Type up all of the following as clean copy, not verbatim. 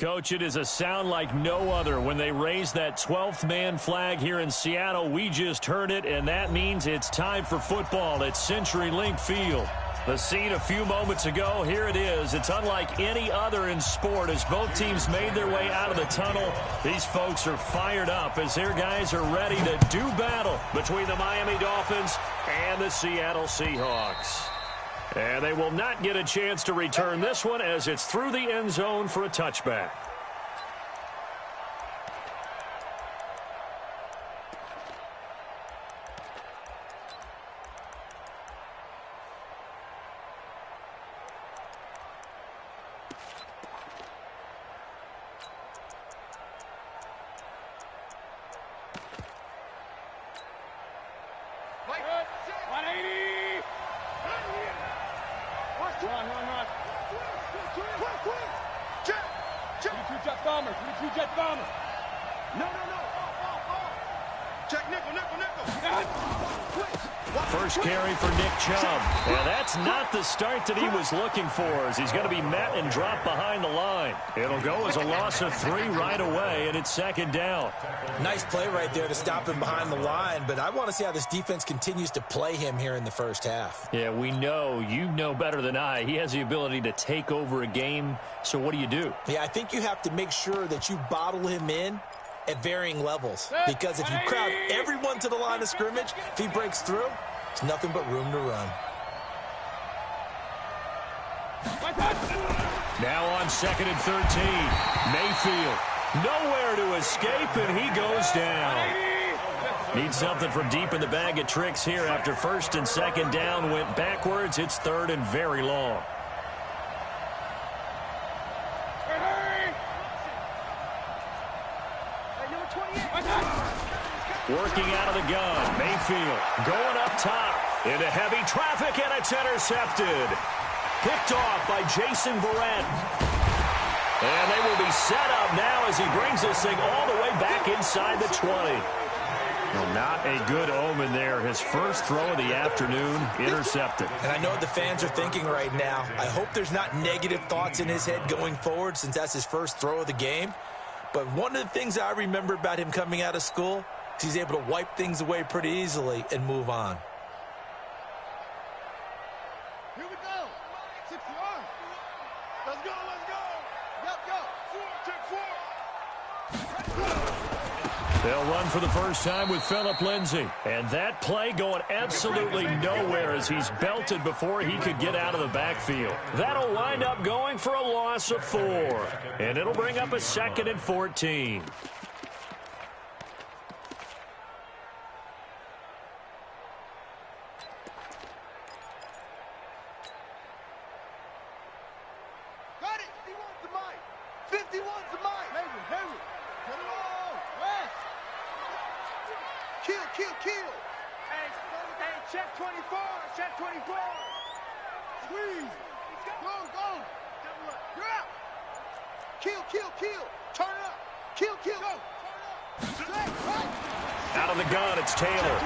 Coach, it is a sound like no other when they raise that 12th man flag here in Seattle. We just heard it, and that means it's time for football at CenturyLink Field. The scene a few moments ago, here it is. It's unlike any other in sport as both teams made their way out of the tunnel. These folks are fired up as their guys are ready to do battle between the Miami Dolphins and the Seattle Seahawks. And they will not get a chance to return this one as it's through the end zone for a touchback. First carry for Nick Chubb. And that's not the start that he was looking for as he's going to be met and dropped behind the line. It'll go as a loss of 3 right away, and it's second down. Nice play right there to stop him behind the line, but I want to see how this defense continues to play him here in the first half. Yeah, we know. You know better than I. He has the ability to take over a game, so what do you do? Yeah, I think you have to make sure that you bottle him in at varying levels, because if you crowd everyone to the line of scrimmage, if he breaks through, it's nothing but room to run. Now on 2nd and 13. Mayfield nowhere to escape, and he goes down. Needs something from deep in the bag of tricks here after 1st and 2nd down went backwards. It's 3rd and very long. Working out of the gun. Mayfield going up top into heavy traffic, and it's intercepted. Picked off by Jason Verrett. And they will be set up now as he brings this thing all the way back inside the 20. Well, not a good omen there. His first throw of the afternoon, intercepted. And I know what the fans are thinking right now. I hope there's not negative thoughts in his head going forward since that's his first throw of the game. But one of the things I remember about him coming out of school, he's able to wipe things away pretty easily and move on. Here we go. 61. Let's go, let's go. Yep, go. 4, 10, 4. They'll run for the first time with Phillip Lindsay. And that play going absolutely nowhere as he's belted before he could get out of the backfield. That'll wind up going for a loss of 4. And it'll bring up a 2nd and 14. Got it. 51's the mic. 51's the mic. Henry. Get it on. West. Kill. Hey, check 24. Check 24. Squeeze. Go. You're out. Kill. Turn it up. Kill. Go. Straight, right. Out of the gun, it's Taylor.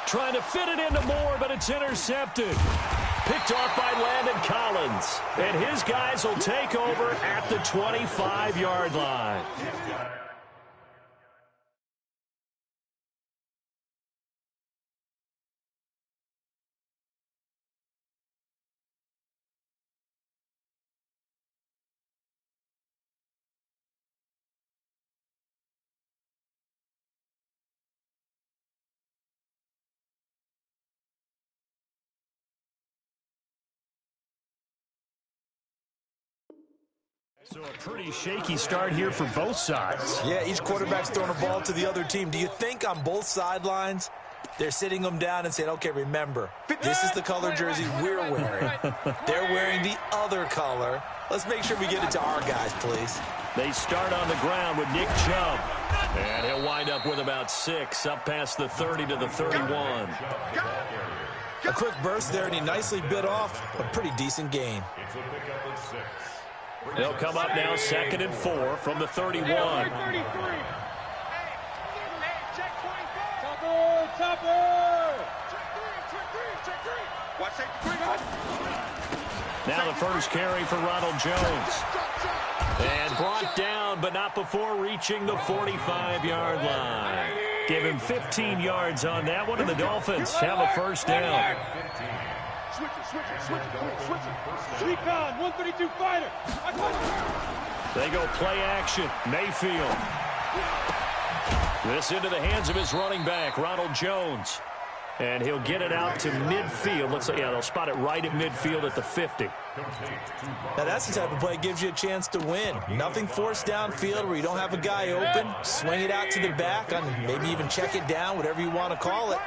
Trying to fit it into Moore, but it's intercepted. Picked off by Landon Collins. And his guys will take over at the 25-yard line. So a pretty shaky start here for both sides. Yeah, each quarterback's throwing a ball to the other team. Do you think on both sidelines they're sitting them down and saying, okay, remember, this is the color jersey we're wearing. They're wearing the other color. Let's make sure we get it to our guys, please. They start on the ground with Nick Chubb. And he'll wind up with about 6 up past the 30 to the 31. A quick burst there, and he nicely bit off a pretty decent gain. They'll come up now 2nd and 4 from the 31. Now the first carry for Ronald Jones. And brought down, but not before reaching the 45-yard line. Give him 15 yards on that one, and the Dolphins have a first down. Switch it. Recon, 132 fighter. They go play action. Mayfield. This into the hands of his running back, Ronald Jones. And he'll get it out to midfield. They'll spot it right at midfield at the 50. Now, that's the type of play that gives you a chance to win. Nothing forced downfield where you don't have a guy open. Swing it out to the back, and maybe even check it down, whatever you want to call it.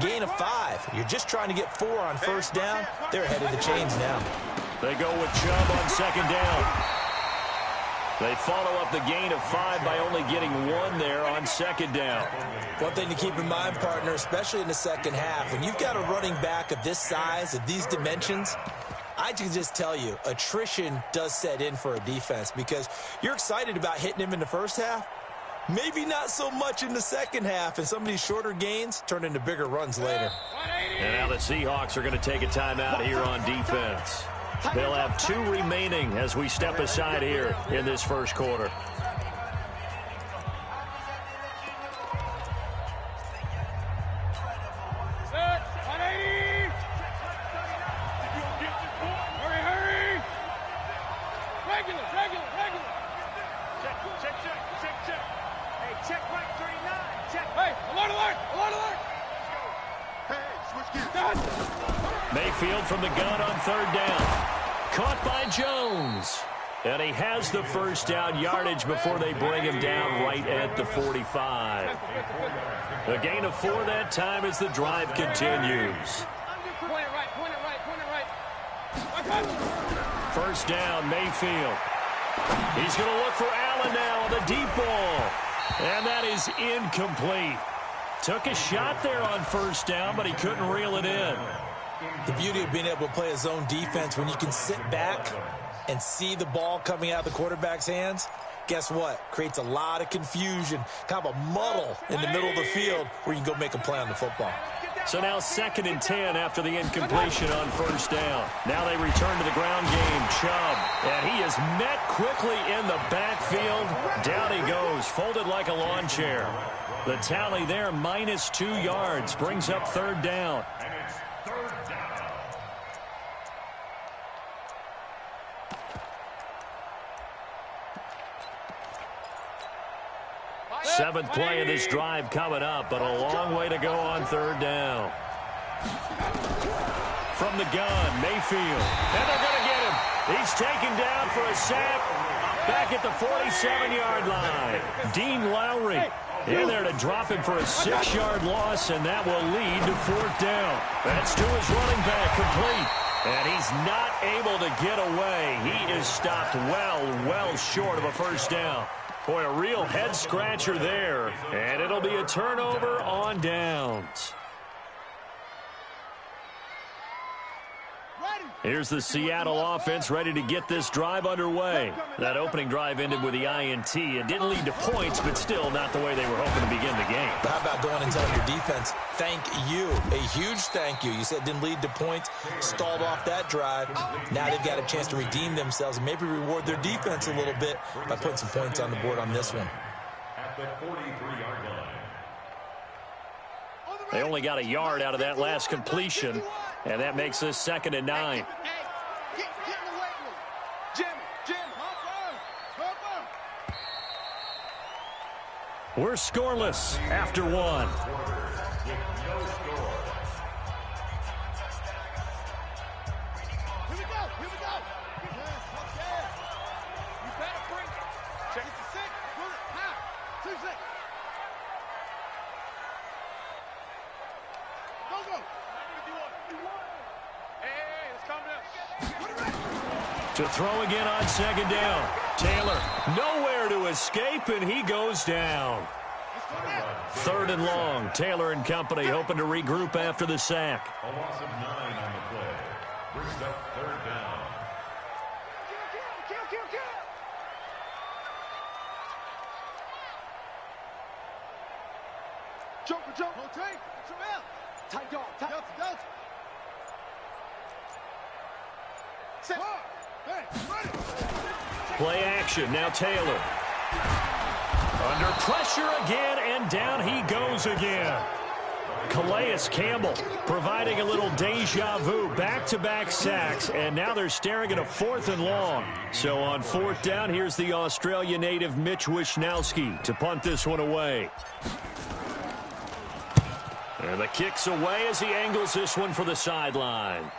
Gain of 5. You're just trying to get 4 on first down. They're ahead of the chains now. They go with Chubb on second down. They follow up the gain of 5 by only getting 1 there on second down. One thing to keep in mind, partner, especially in the second half, when you've got a running back of this size, of these dimensions, I can just tell you, attrition does set in for a defense because you're excited about hitting him in the first half. Maybe not so much in the second half, and some of these shorter gains turn into bigger runs later. And now the Seahawks are going to take a timeout here on defense. They'll have 2 remaining as we step aside here in this first quarter. Mayfield from the gun on third down. Caught by Jones. And he has the first down yardage before they bring him down right at the 45. A gain of 4 that time as the drive continues. First down, Mayfield. He's going to look for Allen now on the deep ball. And that is incomplete. Took a shot there on first down, but he couldn't reel it in. The beauty of being able to play a zone defense when you can sit back and see the ball coming out of the quarterback's hands, guess what? Creates a lot of confusion, kind of a muddle in the middle of the field where you can go make a play on the football. So now 2nd and 10 after the incompletion on first down. Now they return to the ground game. Chubb. And he is met quickly in the backfield. Down he goes, folded like a lawn chair. The tally there, minus 2 yards, brings up third down. 7th play of this drive coming up, but a long way to go on third down. From the gun, Mayfield. And they're going to get him. He's taken down for a sack back at the 47-yard line. Dean Lowry in there to drop him for a 6-yard loss, and that will lead to fourth down. That's to his running back, complete. And he's not able to get away. He is stopped well short of a first down. Boy, a real head-scratcher there. And it'll be a turnover on downs. Here's the Seattle offense ready to get this drive underway. That opening drive ended with the INT. It didn't lead to points, but still not the way they were hoping to begin the game. But how about going and telling your defense, thank you, a huge thank you. You said it didn't lead to points, stalled off that drive. Now they've got a chance to redeem themselves and maybe reward their defense a little bit by putting some points on the board on this one. At the 43-yard line. They only got a yard out of that last completion, and that makes this 2nd and 9. We're scoreless after 1. Here we go. You better bring it. Check it to 6. Pull it. High. 2 6. Go. Hey, let's calm down. To throw again on 2nd down. Taylor nowhere to escape, and he goes down. 3rd and long. Taylor and company hoping to regroup after the sack. A loss of 9 on the play. Brings up 3rd down. Kill. Jump. Rotate. Tight dog. Delta. Set. Play action. Now Taylor. Under pressure again, and down he goes again. Calais Campbell providing a little deja vu, back-to-back sacks, and now they're staring at a 4th and long. So on 4th down, here's the Australia native Mitch Wishnowsky to punt this one away. And the kick's away as he angles this one for the sideline.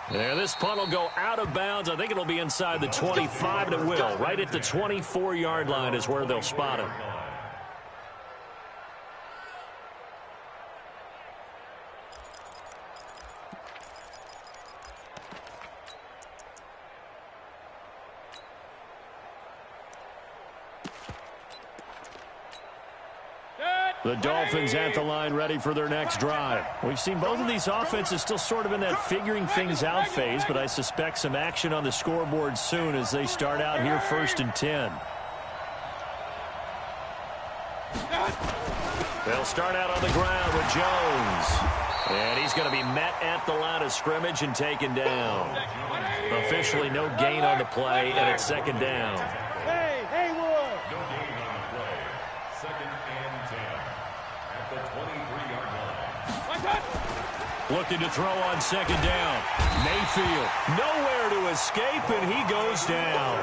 And this punt will go out of bounds. I think it'll be inside the 25, and it will. Right at the 24-yard line is where they'll spot him. The Dolphins at the line ready for their next drive. We've seen both of these offenses still sort of in that figuring things out phase, but I suspect some action on the scoreboard soon as they start out here 1st and 10. They'll start out on the ground with Jones. And he's going to be met at the line of scrimmage and taken down. Officially no gain on the play, and it's 2nd down. Looking to throw on 2nd down. Mayfield nowhere to escape, and he goes down.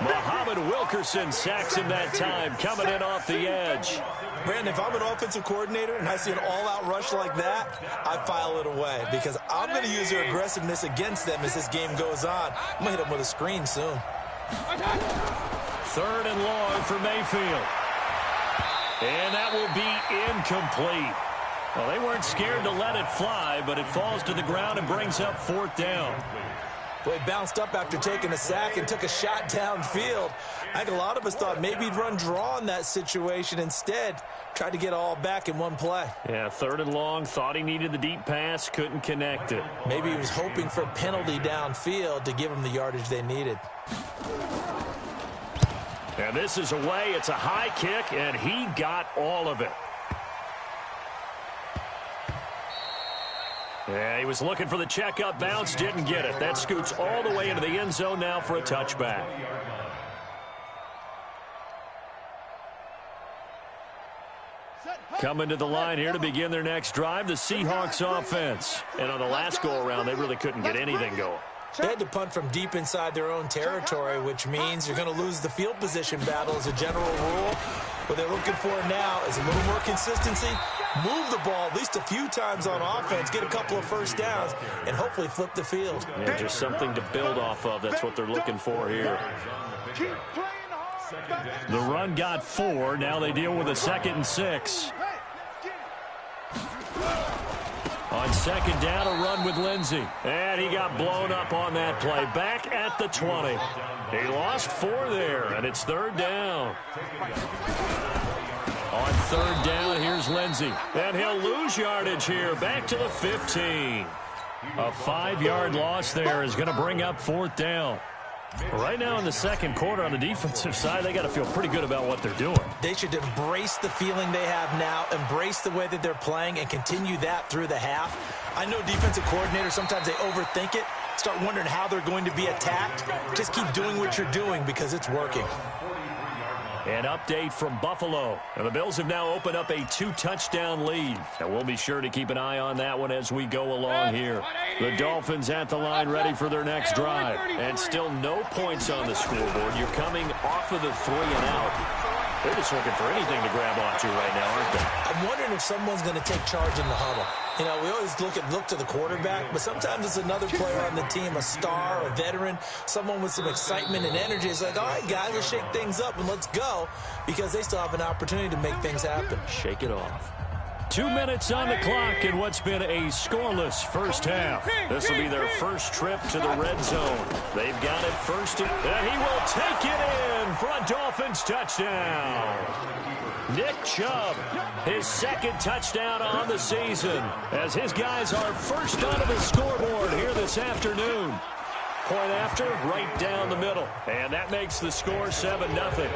Muhammad Wilkerson sacks him that time, coming in off the edge. Brandon, if I'm an offensive coordinator and I see an all-out rush like that, I file it away because I'm going to use their aggressiveness against them as this game goes on. I'm going to hit them with a screen soon. 3rd and long for Mayfield. And that will be incomplete. Well, they weren't scared to let it fly, but it falls to the ground and brings up 4th down. Well, he bounced up after taking a sack and took a shot downfield. I think a lot of us thought maybe he'd run draw in that situation. Instead, tried to get all back in one play. Yeah, 3rd and long, thought he needed the deep pass, couldn't connect it. Maybe he was hoping for a penalty downfield to give him the yardage they needed. And this is away. It's a high kick, and he got all of it. Yeah, he was looking for the checkup bounce, didn't get it. That scoots all the way into the end zone now for a touchback. Coming to the line here to begin their next drive, the Seahawks offense. And on the last go-around, they really couldn't get anything going. They had to punt from deep inside their own territory, which means you're going to lose the field position battle as a general rule. What they're looking for now is a little more consistency, move the ball at least a few times on offense, get a couple of 1st downs, and hopefully flip the field. Yeah, just something to build off of. That's what they're looking for here. The run got 4. Now they deal with a 2nd and 6. On 2nd down, a run with Lindsey. And he got blown up on that play. Back at the 20. He lost 4 there, and it's 3rd down. On 3rd down, here's Lindsey. And he'll lose yardage here. Back to the 15. A 5-yard loss there is going to bring up 4th down. Right now in the 2nd quarter on the defensive side, they got to feel pretty good about what they're doing. They should embrace the feeling they have now, embrace the way that they're playing, and continue that through the half. I know defensive coordinators, sometimes they overthink it, start wondering how they're going to be attacked. Just keep doing what you're doing because it's working. An update from Buffalo. And the Bills have now opened up a 2-touchdown lead. And we'll be sure to keep an eye on that one as we go along here. The Dolphins at the line ready for their next drive. And still no points on the scoreboard. You're coming off of the 3 and out. They're just looking for anything to grab onto right now, aren't they? I'm wondering if someone's going to take charge in the huddle. You know, we always look to the quarterback, but sometimes it's another player on the team, a star, a veteran, someone with some excitement and energy. It's like, all right, guys, let's shake things up and let's go, because they still have an opportunity to make things happen. Shake it off. 2 minutes on the clock in what's been a scoreless first half. This will be their first trip to the red zone. They've got it first, and he will take it in for a Dolphins touchdown. Nick Chubb, his 2nd touchdown on the season, as his guys are first onto the scoreboard here this afternoon. Point after, right down the middle, and that makes the score 7-0.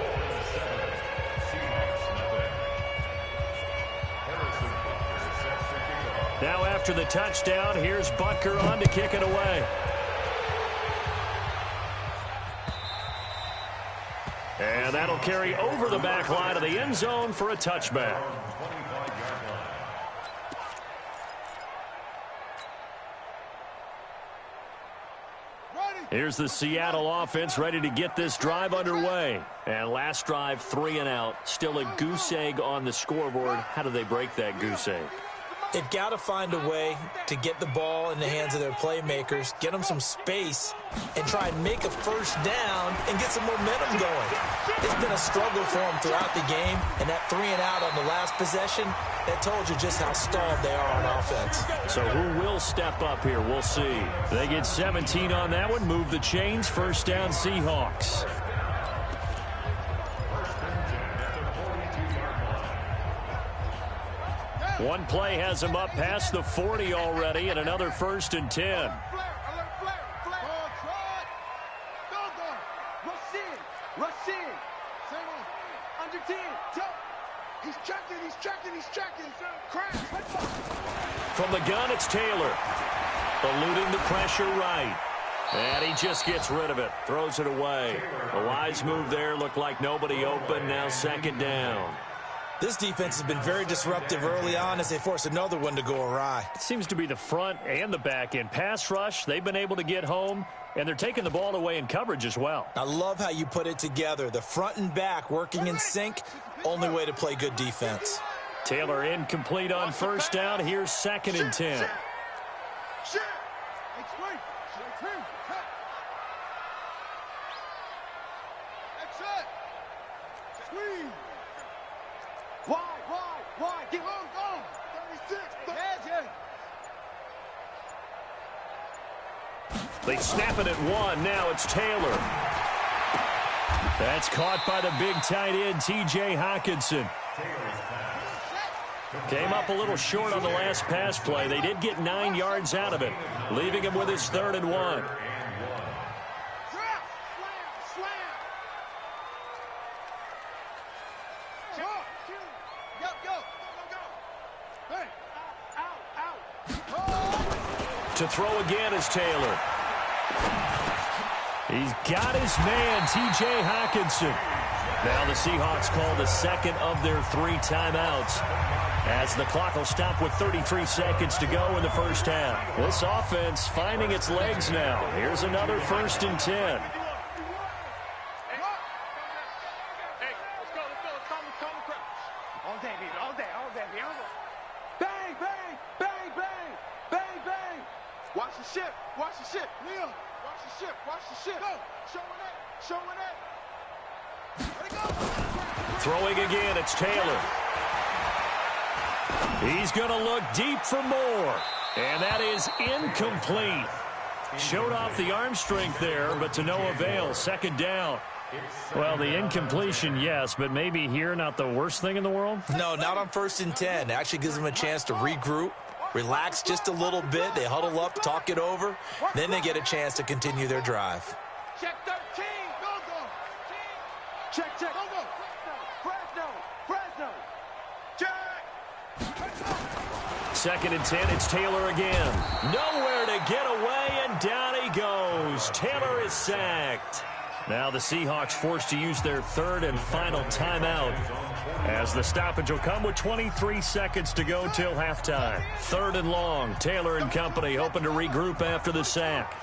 Now after the touchdown, here's Butker on to kick it away. And that'll carry over the back line of the end zone for a touchback. Here's the Seattle offense ready to get this drive underway. And last drive, 3 and out. Still a goose egg on the scoreboard. How do they break that goose egg? They've got to find a way to get the ball in the hands of their playmakers, get them some space, and try and make a first down and get some momentum going. It's been a struggle for them throughout the game, and that 3 and out on the last possession, that told you just how stalled they are on offense. So who will step up here? We'll see. They get 17 on that one, move the chains, first down Seahawks. One play has him up past the 40 already, and another 1st and 10. Rush in. Under 10. He's checking. Crash. From the gun, it's Taylor. Eluding the pressure right. And he just gets rid of it. Throws it away. A wise move there. Looked like nobody open. Now 2nd down. This defense has been very disruptive early on as they force another one to go awry. It seems to be the front and the back end. Pass rush, they've been able to get home, and they're taking the ball away in coverage as well. I love how you put it together. The front and back working in sync, only way to play good defense. Taylor incomplete on 1st down. Here's 2nd and 10. Why? Get on, go! 36, They snap it at 1. Now it's Taylor. That's caught by the big tight end, T.J. Hockenson. Came up a little short on the last pass play. They did get 9 yards out of it, leaving him with his 3rd and 1. To throw again is Taylor. He's got his man, T.J. Hockenson. Now the Seahawks call the 2nd of their 3 timeouts as the clock will stop with 33 seconds to go in the 1st half. This offense finding its legs now. Here's another 1st and 10. Watch the ship. Liam, watch the ship. Go. Showing it. Let it go. Throwing again, it's Taylor. He's going to look deep for more. And that is incomplete. Showed off the arm strength there, but to no avail. 2nd down. Well, the incompletion, yes, but maybe here not the worst thing in the world? No, not on 1st and 10. It actually gives them a chance to regroup, relax just a little bit. They huddle up, talk it over. Then they get a chance to continue their drive. Check 13. Go. Check. Go. Fresno. Check. 2nd and 10. It's Taylor again. Nowhere to get away, and down he goes. Taylor is sacked. Now the Seahawks forced to use their 3rd and final timeout as the stoppage will come with 23 seconds to go till halftime. 3rd and long. Taylor and company hoping to regroup after the sack.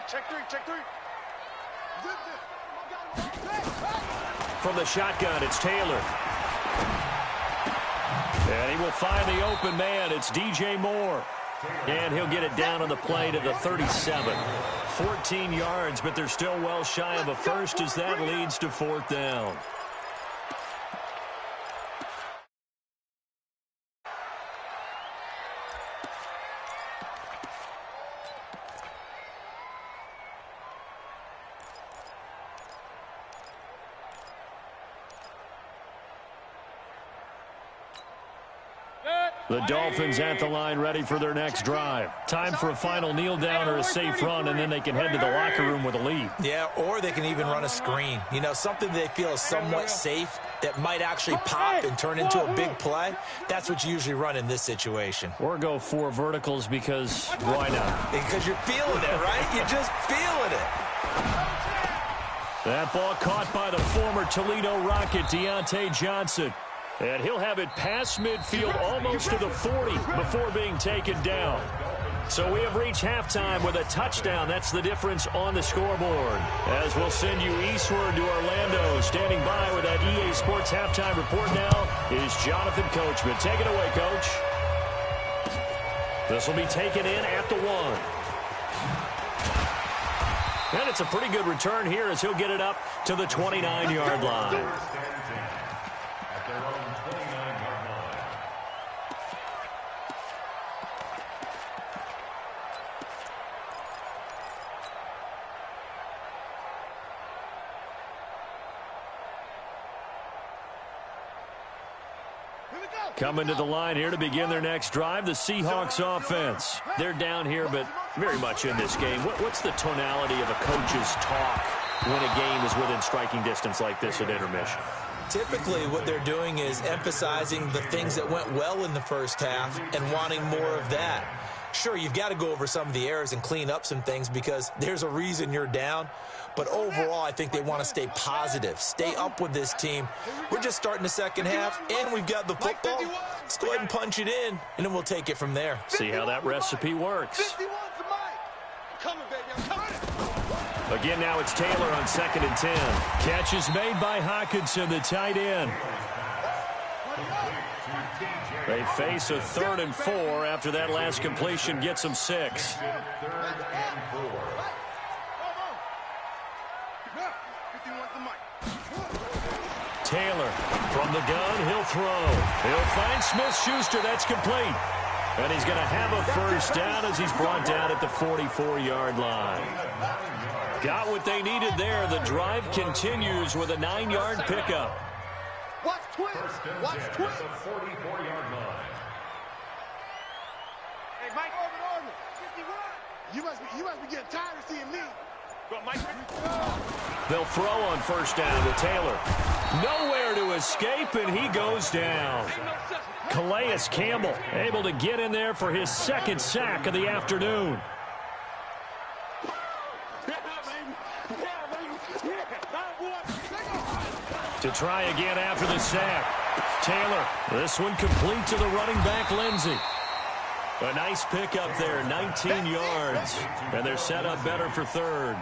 Check three. From the shotgun, it's Taylor. And he will find the open man. It's DJ Moore. And he'll get it down on the play to the 37. 14 yards, but they're still well shy of a first as that leads to 4th down. The Dolphins at the line ready for their next drive. Time for a final kneel down or a safe run, and then they can head to the locker room with a lead. Yeah, or they can even run a screen. You know, something they feel is somewhat safe that might actually pop and turn into a big play, that's what you usually run in this situation. Or go 4 verticals because why not? Because you're feeling it, right? You're just feeling it. That ball caught by the former Toledo Rocket, Deontay Johnson. And he'll have it past midfield almost to the 40 before being taken down. So we have reached halftime with a touchdown. That's the difference on the scoreboard. As we'll send you eastward to Orlando. Standing by with that EA Sports halftime report now is Jonathan Coachman. Take it away, Coach. This will be taken in at the 1. And it's a pretty good return here as he'll get it up to the 29-yard line. Coming to the line here to begin their next drive, the Seahawks offense. They're down here, but very much in this game. What's the tonality of a coach's talk when a game is within striking distance like this at intermission? Typically, what they're doing is emphasizing the things that went well in the first half and wanting more of that. Sure, you've got to go over some of the errors and clean up some things because there's a reason you're down. But overall, I think they want to stay positive, stay up with this team. We're just starting the second half, and we've got the football. Let's go ahead and punch it in, and then we'll take it from there. See how that recipe works. Again, now it's Taylor on 2nd and 10. Catch is made by Hockenson, the tight end. They face a 3rd and 4 after that last completion gets them 6. Taylor from the gun, he'll throw. He'll find Smith-Schuster, that's complete. And he's going to have a first down as he's brought down at the 44-yard line. Got what they needed there. The drive continues with a 9-yard pickup. Watch twist. Watch twist. 44-yard line. Hey, Mike. Orbit. 51. You must be getting tired of seeing me. Go, Mike. They'll throw on first down to Taylor. Nowhere to escape, and he goes down. Calais Campbell able to get in there for his 2nd sack of the afternoon. To try again after the sack. Taylor, this one complete to the running back, Lindsey. A nice pickup there, 19 yards. And they're set up better for 3rd.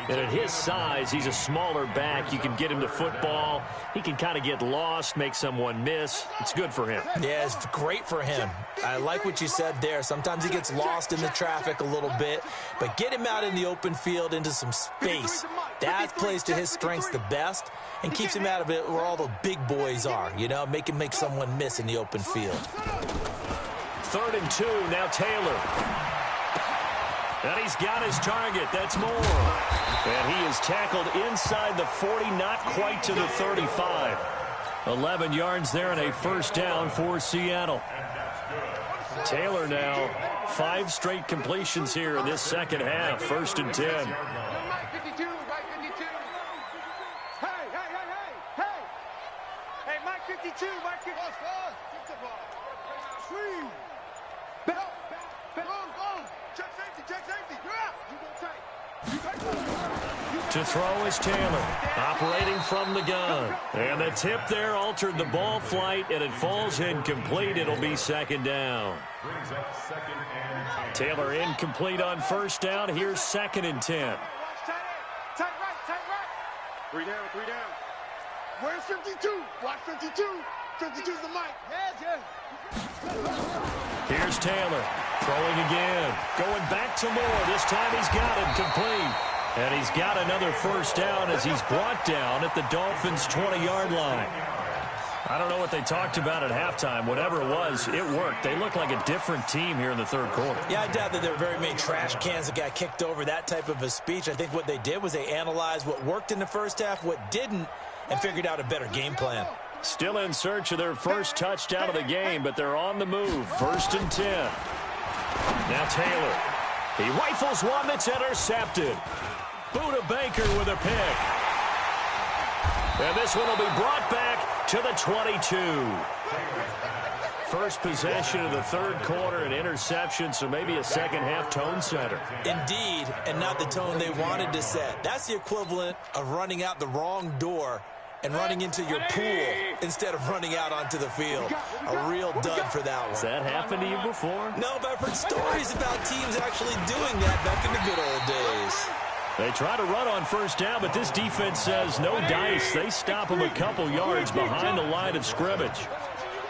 And at his size, he's a smaller back. You can get him to football. He can kind of get lost, make someone miss. It's good for him. Yeah, it's great for him. I like what you said there. Sometimes he gets lost in the traffic a little bit. But get him out in the open field into some space. That plays to his strengths the best and keeps him out of it where all the big boys are. You know, make him make someone miss in the open field. 3rd and 2, now Taylor. And he's got his target. That's Moore. And he is tackled inside the 40, not quite to the 35. 11 yards there and a first down for Seattle. Taylor now 5 straight completions here in this second half. 1st and 10. Mike 52. Hey, Mike 52. Mike 52. Swing. To throw is Taylor, operating from the gun. And the tip there altered the ball flight, and it falls incomplete. It'll be 2nd down. Taylor incomplete on first down. Here's 2nd and 10. Tight right. 3 down. Where's 52? Watch 52. 52's the mic. Yes. Here's Taylor, throwing again. Going back to Moore. This time he's got him complete. And he's got another first down as he's brought down at the Dolphins' 20-yard line. I don't know what they talked about at halftime. Whatever it was, it worked. They look like a different team here in the 3rd quarter. Yeah, I doubt that there were very many trash cans that got kicked over, that type of a speech. I think what they did was they analyzed what worked in the first half, what didn't, and figured out a better game plan. Still in search of their first touchdown of the game, but they're on the move. 1st and 10. Now Taylor. He rifles one that's intercepted. Buda Baker with a pick. And this one will be brought back to the 22. First possession of the third quarter, an interception, so maybe a second-half tone setter. Indeed, and not the tone they wanted to set. That's the equivalent of running out the wrong door and running into your pool instead of running out onto the field. A real dud for that one. Has that happened to you before? No, but I've heard stories about teams actually doing that back in the good old days. They try to run on first down, but this defense says no dice. They stop them a couple yards behind the line of scrimmage.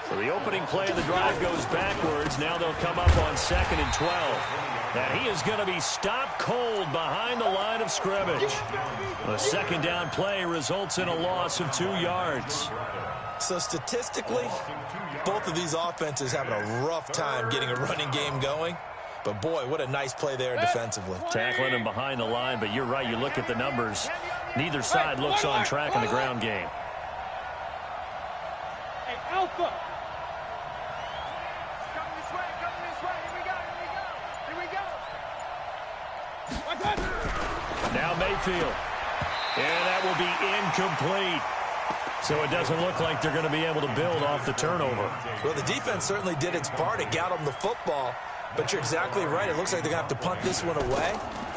So the opening play of the drive goes backwards. Now they'll come up on 2nd and 12. And he is going to be stopped cold behind the line of scrimmage. The second down play results in a loss of 2 yards. So statistically, both of these offenses having a rough time getting a running game going. But, boy, what a nice play there defensively. Tackling him behind the line, but you're right. You look at the numbers. Neither side looks on track in the ground game. Hey, Alpha. Come this way. Here we go. Now Mayfield. And that will be incomplete. So it doesn't look like they're going to be able to build off the turnover. Well, the defense certainly did its part. It got them the football. But you're exactly right. It looks like they're going to have to punt this one away.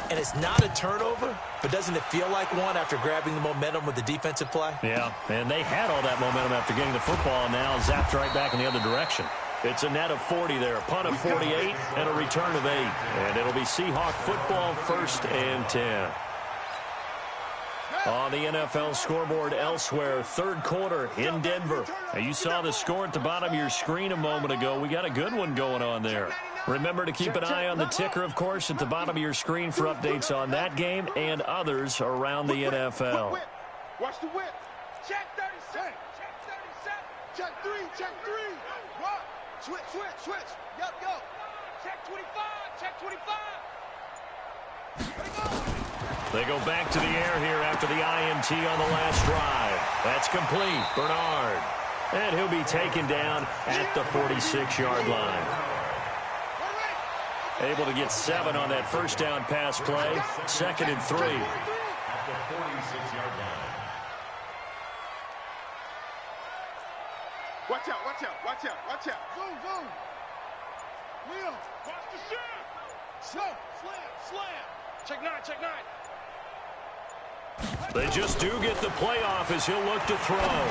And it's not a turnover, but doesn't it feel like one after grabbing the momentum with the defensive play? Yeah, and they had all that momentum after getting the football, and now zapped right back in the other direction. It's a net of 40 there, a punt of 48, and a return of 8. And it'll be Seahawk football, 1st and 10. On the NFL scoreboard elsewhere, third quarter in Denver. Now, you saw the score at the bottom of your screen a moment ago. We got a good one going on there. Remember to keep an eye on the ticker, of course, at the bottom of your screen for updates on that game and others around the NFL. Watch the whip. Check 37. Check 37. Check 3. Check 3. What? Switch. Yup, go. Check 25. Check 25. They go back to the air here after the INT on the last drive. That's complete. Bernard. And he'll be taken down at the 46-yard line. Able to get 7 on that first down pass play. 2nd and 3. At the 46-yard line. Watch out. Zoom. Leo, watch the shot. Slam. Check 9. They just do get the playoff as he'll look to throw.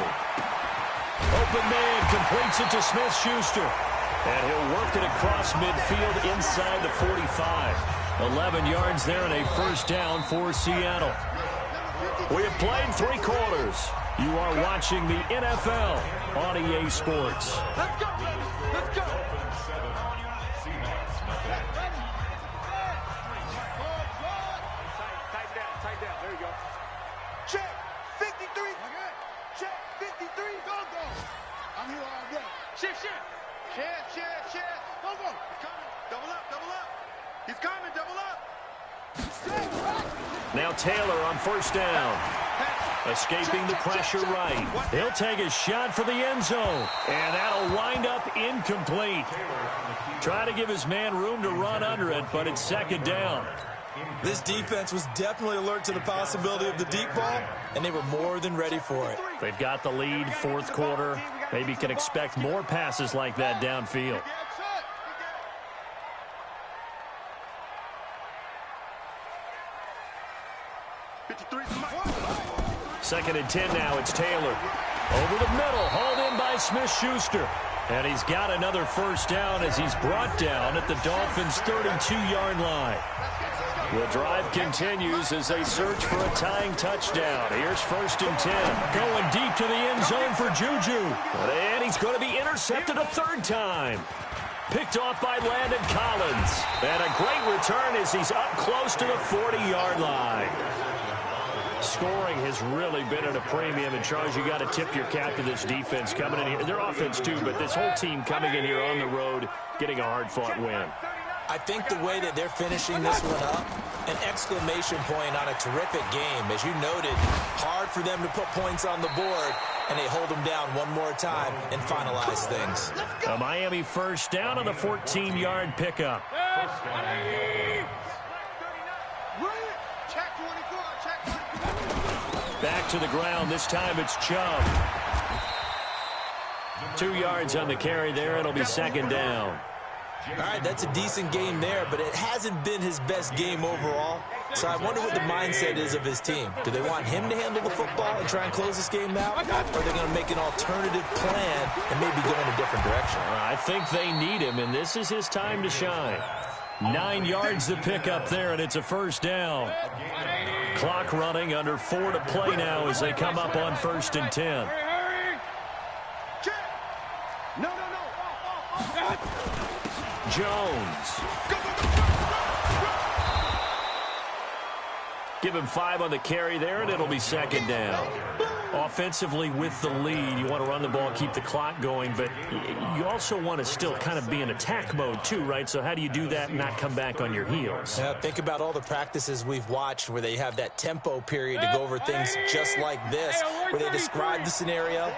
Open man completes it to Smith-Schuster. And he'll work it across midfield inside the 45. 11 yards there and a first down for Seattle. We have played 3 quarters. You are watching the NFL on EA Sports. Let's go. Tight down. There you go. Check 53. Check 53. Go. I'm here all day. Shift. Share. Go. Double up. He's coming, double up. Now Taylor on first down. Escaping the pressure right. He'll take a shot for the end zone. And that'll wind up incomplete. Try to give his man room to run under it, but it's 2nd down. This defense was definitely alert to the possibility of the deep ball, and they were more than ready for it. They've got the lead, 4th quarter. Maybe can expect more passes like that downfield. 2nd and 10 now. It's Taylor. Over the middle, hauled in by Smith-Schuster. And he's got another first down as he's brought down at the Dolphins' 32-yard line. The drive continues as they search for a tying touchdown. Here's 1st and 10. Going deep to the end zone for Juju. And he's going to be intercepted a 3rd time. Picked off by Landon Collins. And a great return as he's up close to the 40-yard line. Scoring has really been at a premium. And, Charles, you got to tip your cap to this defense coming in here. Their offense, too, but this whole team coming in here on the road, getting a hard-fought win. I think the way that they're finishing this one up, an exclamation point on a terrific game. As you noted, hard for them to put points on the board, and they hold them down one more time and finalize things. A Miami first down on the 14-yard pickup. Back to the ground. This time it's Chubb. 2 yards on the carry there. It'll be second down. All right, that's a decent game there, but it hasn't been his best game overall. So I wonder what the mindset is of his team. Do they want him to handle the football and try and close this game out? Or are they going to make an alternative plan and maybe go in a different direction? I think they need him, and this is his time to shine. 9 yards to pick up there, and it's a first down. Clock running, under 4 to play now as they come up on 1st and 10. No. Jones. Give him 5 on the carry there, and it'll be second down. Offensively with the lead, you want to run the ball, keep the clock going, but you also want to still kind of be in attack mode too, right? So how do you do that and not come back on your heels? Yeah, think about all the practices we've watched where they have that tempo period to go over things just like this, where they describe the scenario,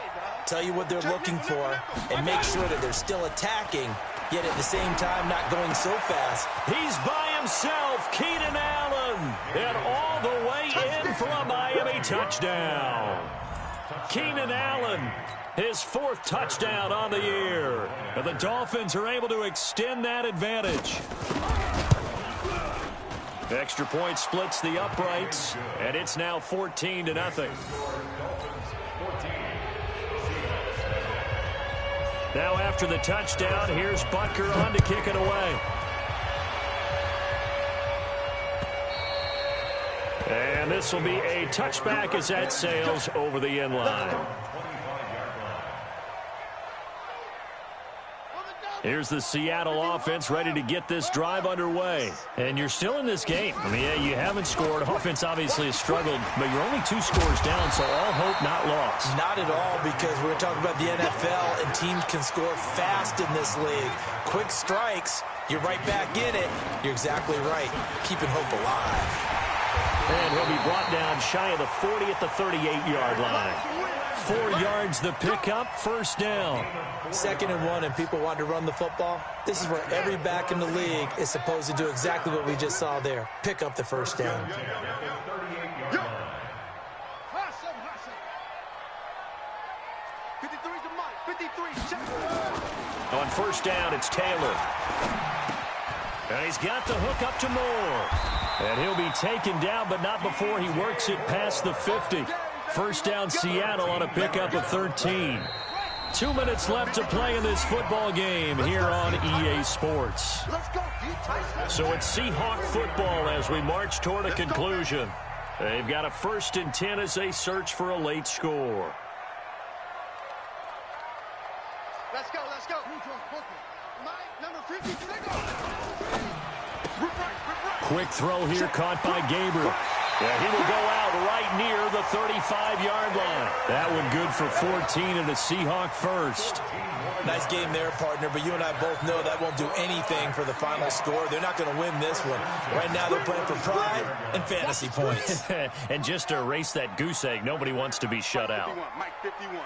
tell you what they're looking for, and make sure that they're still attacking, yet at the same time not going so fast. He's by himself, Keenan Allen, and all the way in for a Miami touchdown. Keenan Allen, his 4th touchdown on the year. And the Dolphins are able to extend that advantage. Extra point splits the uprights, and it's now 14-0. Now after the touchdown, here's Butker on to kick it away. And this will be a touchback as that sails over the end line. Here's the Seattle offense ready to get this drive underway. And you're still in this game. I mean, yeah, you haven't scored. Offense obviously has struggled, but you're only 2 scores down, so all hope not lost. Not at all, because we're talking about the NFL, and teams can score fast in this league. Quick strikes, you're right back in it. You're exactly right. Keeping hope alive. And he'll be brought down shy of the 40 at the 38-yard line. 4 yards the pickup, first down. 2nd and 1, and people want to run the football. This is where every back in the league is supposed to do exactly what we just saw there. Pick up the first down. On first down, it's Taylor. And he's got the hook up to Moore. And he'll be taken down, but not before he works it past the 50. First down, Seattle on a pickup of 13. 2 minutes left to play in this football game here on EA Sports. So it's Seahawk football as we march toward a conclusion. They've got a 1st and 10 as they search for a late score. Let's go. Number 50, Quick throw here caught by Gabriel. Yeah, he will go out right near the 35-yard line. That one good for 14 and a Seahawk first. Nice game there, partner, but you and I both know that won't do anything for the final score. They're not going to win this one. Right now they're playing for pride and fantasy points. And just to erase that goose egg, nobody wants to be shut out. Mike 51.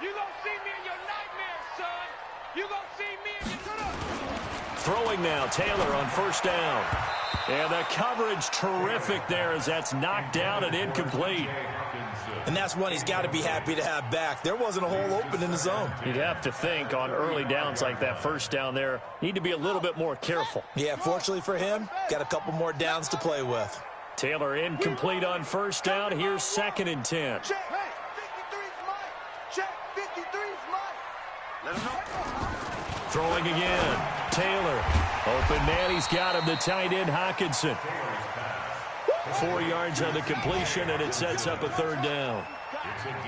You gonna see me in your nightmares, son. You gonna see me in your... Throwing now, Taylor on first down. And the coverage terrific there as that's knocked down and incomplete. And that's one he's got to be happy to have back. There wasn't a hole open in the zone. You'd have to think on early downs like that first down there, need to be a little bit more careful. Yeah, fortunately for him, got a couple more downs to play with. Taylor incomplete on first down. Here's 2nd and 10. Check, 53's mine. Check, 53's mine. Let him know. Throwing again. Taylor. Open man, he's got him, the tight end, Hockenson. 4 yards on the completion, and it sets up a 3rd down.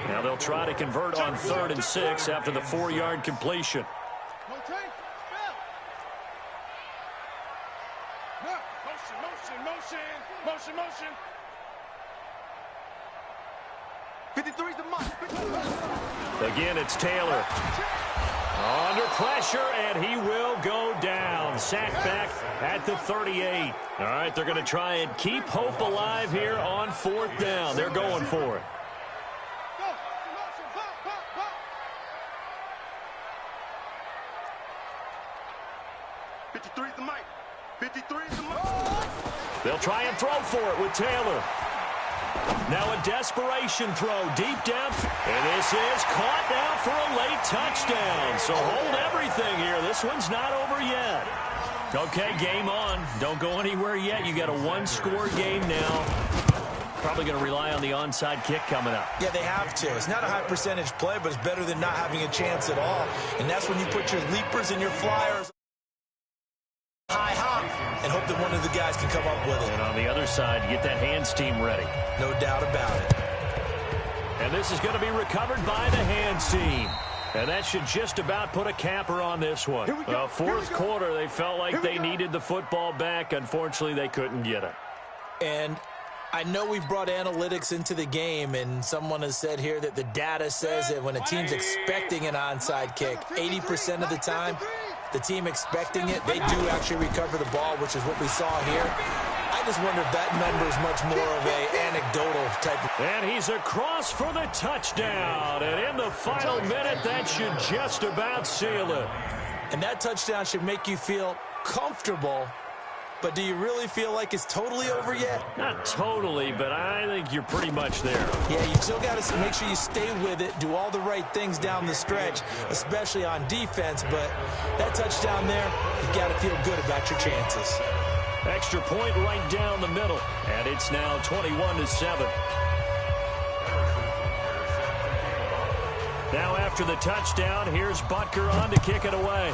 Now they'll try to convert on 3rd and 6 after the 4-yard completion. Motion. 53's the mark. Again, it's Taylor. Under pressure, and he will go down. Sacked back at the 38. All right, they're going to try and keep hope alive here on 4th down. They're going for it. They'll They'll try and throw for it with Taylor. Now a desperation throw deep down. And this is caught now for a late touchdown. So hold everything here. This one's not over yet. Okay, game on. Don't go anywhere yet. You got a one-score game now. Probably going to rely on the onside kick coming up. Yeah, they have to. It's not a high percentage play, but it's better than not having a chance at all. And that's when you put your leapers and your flyers high hop and hope that one of the guys can come up with it. And on the other side, you get that hands team ready. No doubt about it. And this is going to be recovered by the hands team. And that should just about put a capper on this one. Fourth quarter, they felt like they needed the football back. Unfortunately, they couldn't get it. And I know we've brought analytics into the game, and someone has said here that the data says that when a team's expecting an onside kick, 80% of the time, the team expecting it, they do actually recover the ball, which is what we saw here. I just wonder if that number is much more of an anecdotal type of... And he's across for the touchdown. And in the final minute, that should just about seal it. And that touchdown should make you feel comfortable. But do you really feel like it's totally over yet? Not totally, but I think you're pretty much there. Yeah, you still got to make sure you stay with it, do all the right things down the stretch, especially on defense. But that touchdown there, you got to feel good about your chances. Extra point right down the middle, and it's now 21-7. Now after the touchdown, here's Butker on to kick it away.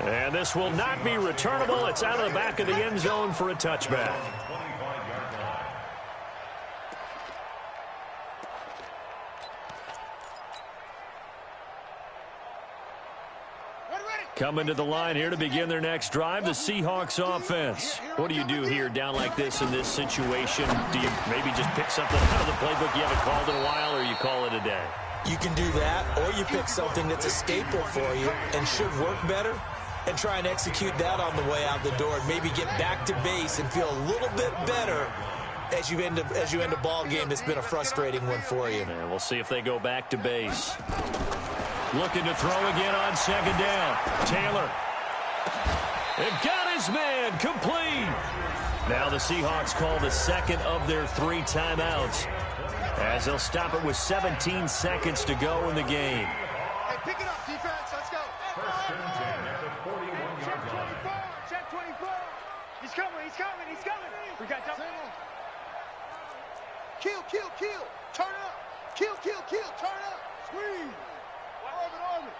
And this will not be returnable. It's out of the back of the end zone for a touchback. Coming to the line here to begin their next drive, the Seahawks offense. What do you do here down like this in this situation? Do you maybe just pick something out of the playbook you haven't called in a while, or you call it a day? You can do that, or you pick something that's a staple for you and should work better, and try and execute that on the way out the door and maybe get back to base and feel a little bit better as you end a ball game that's been a frustrating one for you. And we'll see if they go back to base. Looking to throw again on second down. Taylor. And got his man complete. Now the Seahawks call the second of their 3 timeouts, as they'll stop it with 17 seconds to go in the game. Hey, pick it up, defense. Let's go. First and 10 at the 41-yard line. Check 24. He's coming. He's coming. He's coming. We got double. Kill, kill, kill. Turn up. Kill, kill, kill. Turn up. Squeeze. Orbit.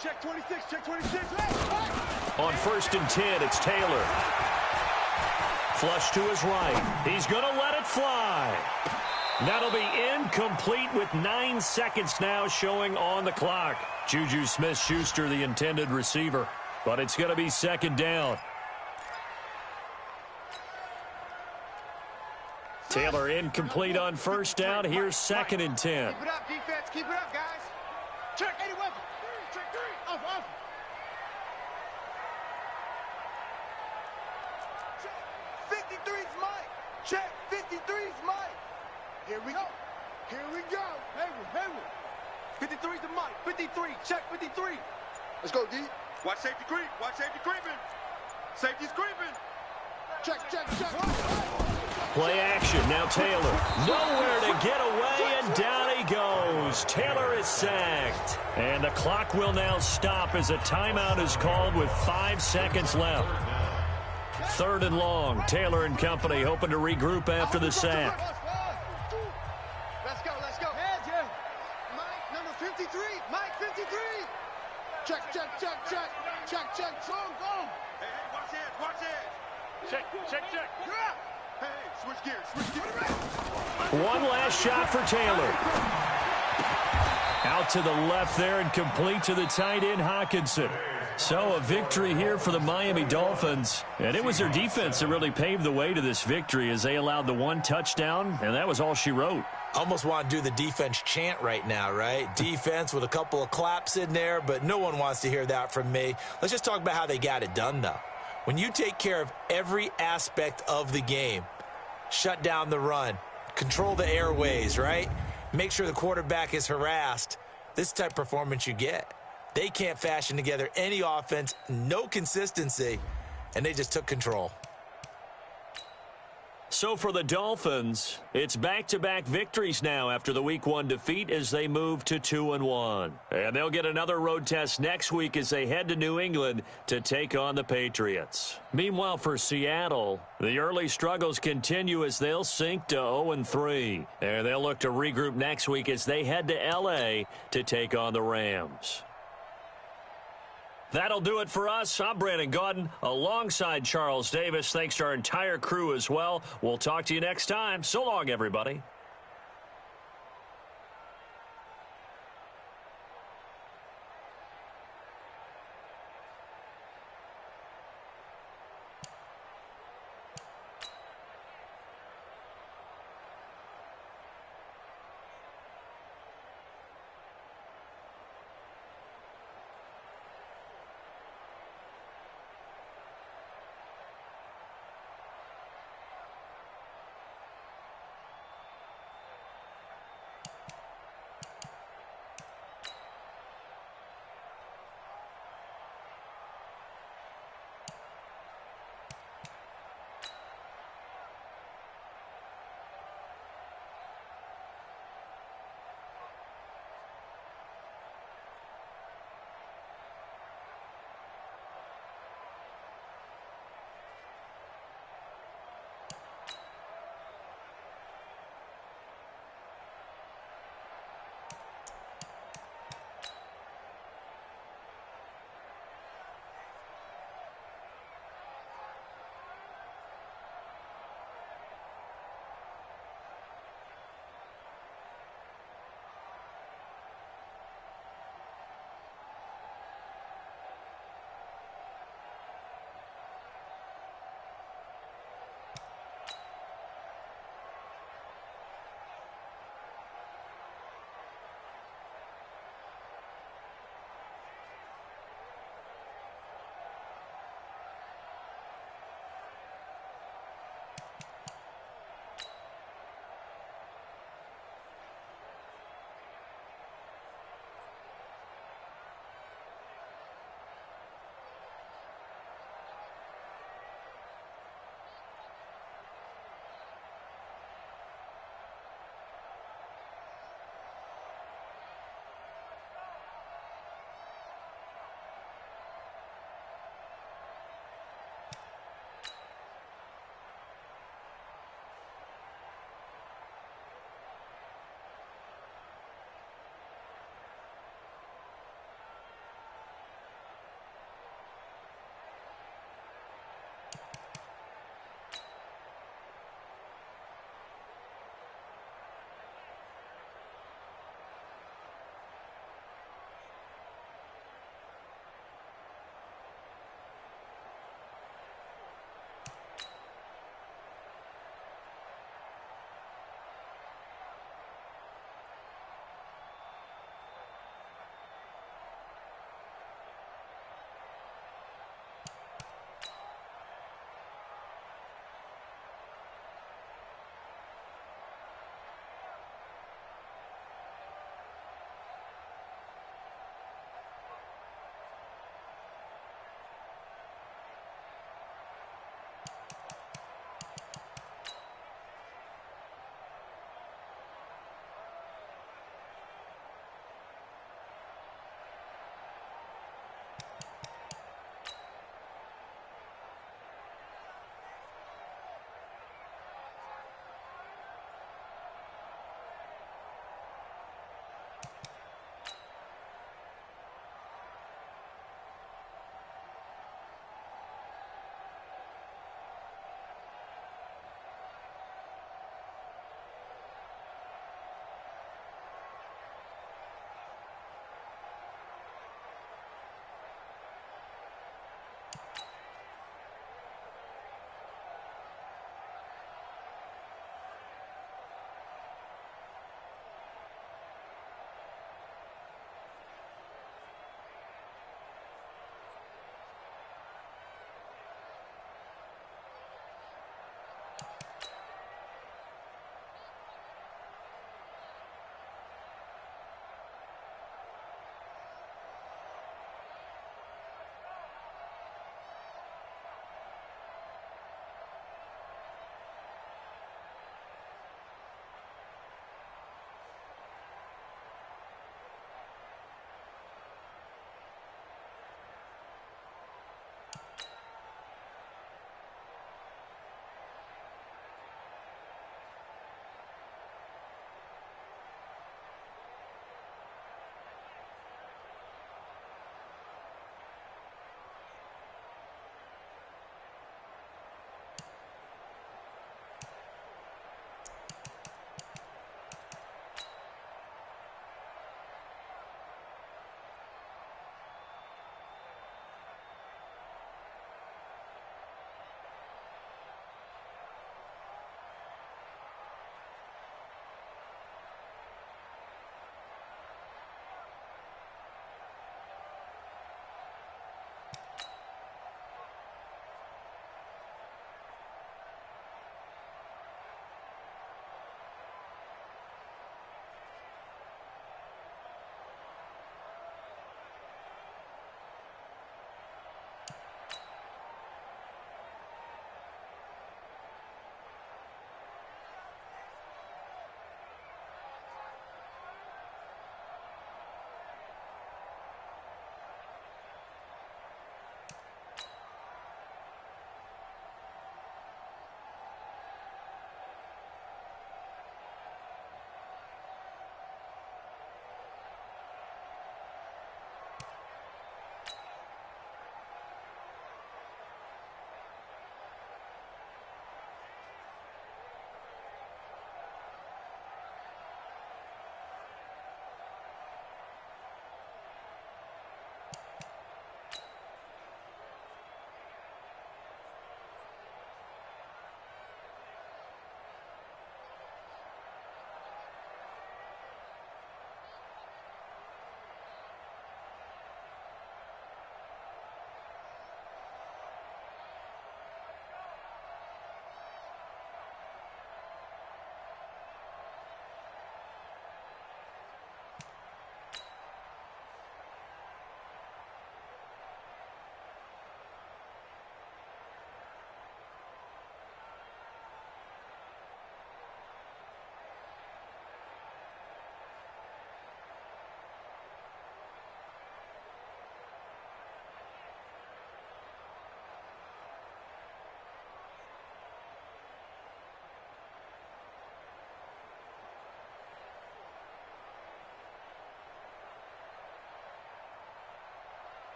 Check 26. Check 26. On first and 10, it's Taylor. Flush to his right. He's going to let it fly. That'll be incomplete with 9 seconds now showing on the clock. Juju Smith-Schuster, the intended receiver. But it's going to be second down. Taylor incomplete on first down. Here's second and 10. Keep it up, defense. Keep it up, guys. Check 80 weapon. Check 3. Off. Check 53's Mike. Check 53's Mike. Here we go. Hayward. 53's the Mike. 53. Check 53. Let's go, D. Watch safety creep. Creeping. Safety's creeping. Check. Play action. Now Taylor. Nowhere to get away, and down he goes. Taylor is sacked. And the clock will now stop as a timeout is called with 5 seconds left. Third and long. Taylor and company hoping to regroup after the sack. Let's go. Heads, yeah. Mike, number 53. Mike, 53. Check. Go. Hey, watch it. Check. You're up. Hey, switch gears. One last shot for Taylor. Out to the left there and complete to the tight end, Hockenson. So a victory here for the Miami Dolphins. And it was their defense that really paved the way to this victory as they allowed the 1 touchdown, and that was all she wrote. Almost want to do the defense chant right now, right? Defense with a couple of claps in there, but no one wants to hear that from me. Let's just talk about how they got it done, though. When you take care of every aspect of the game, shut down the run, control the airways, right? Make sure the quarterback is harassed. This type of performance you get. They can't fashion together any offense, no consistency, and they just took control. So for the Dolphins, it's back-to-back victories now after the Week 1 defeat as they move to 2-1. And they'll get another road test next week as they head to New England to take on the Patriots. Meanwhile, for Seattle, the early struggles continue as they'll sink to 0-3. And they'll look to regroup next week as they head to L.A. to take on the Rams. That'll do it for us. I'm Brandon Gaudin alongside Charles Davis. Thanks to our entire crew as well. We'll talk to you next time. So long, everybody.